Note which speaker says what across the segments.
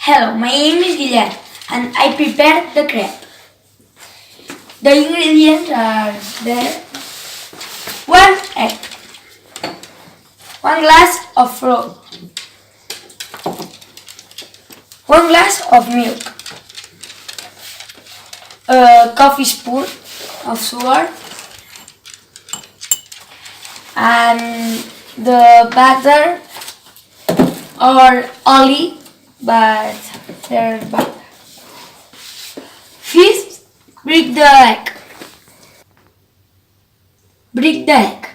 Speaker 1: Hello, my name is Guillermo and I prepared the crepe. The ingredients are there: 1 egg, 1 glass of flour, 1 glass of milk, a coffee spoon of sugar, and the batter or olive, but there's butter. First, break the egg. Break the egg.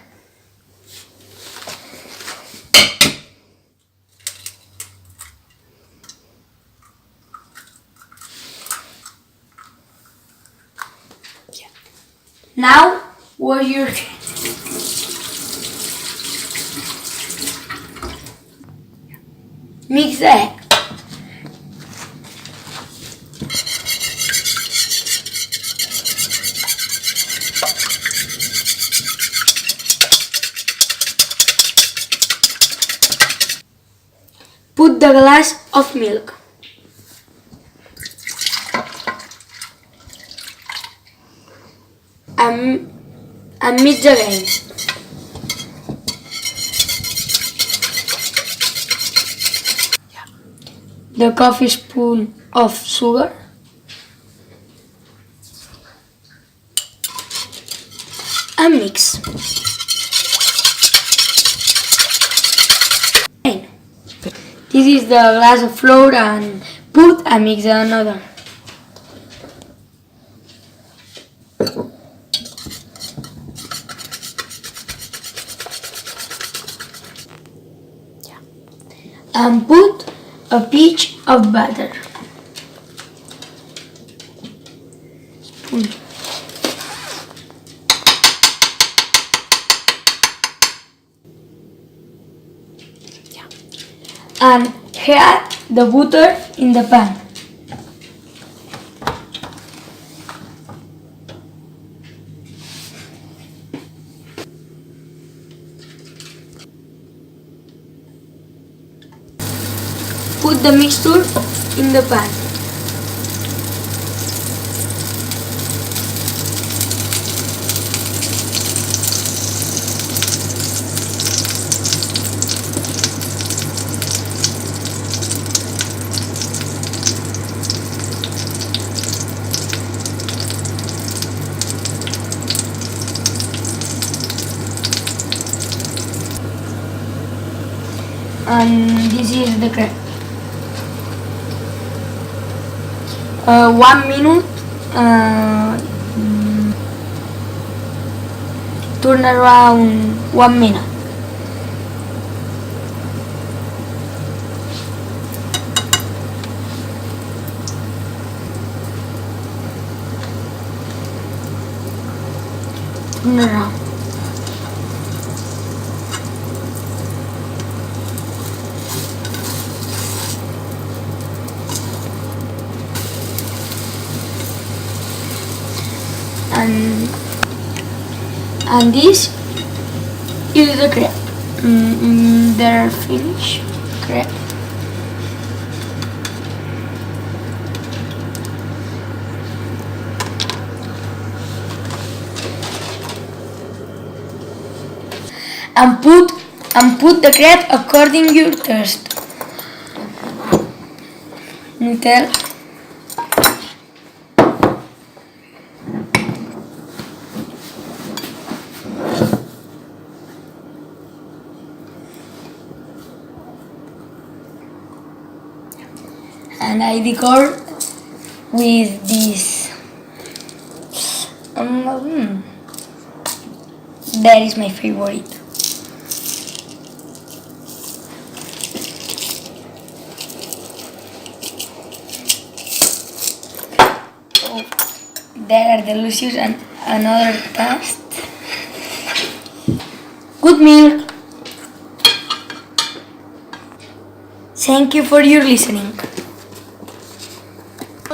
Speaker 1: Now, wash your hands. Mix the egg. Put the glass of milk. And mix again. The coffee spoon of sugar. And mix. This is the glass of flour and put and mix another. And put a pinch of butter. And add the butter in the pan. Put the mixture in the pan. And this is the crepe. 1 minute. Turn around 1 minute. Turn around. And this is the crepe. They're finished crepe. And put the crepe according to your taste. Nutella. And I decor with this. That is my favorite. Oh, they are delicious and another taste. Good meal. Thank you for your listening.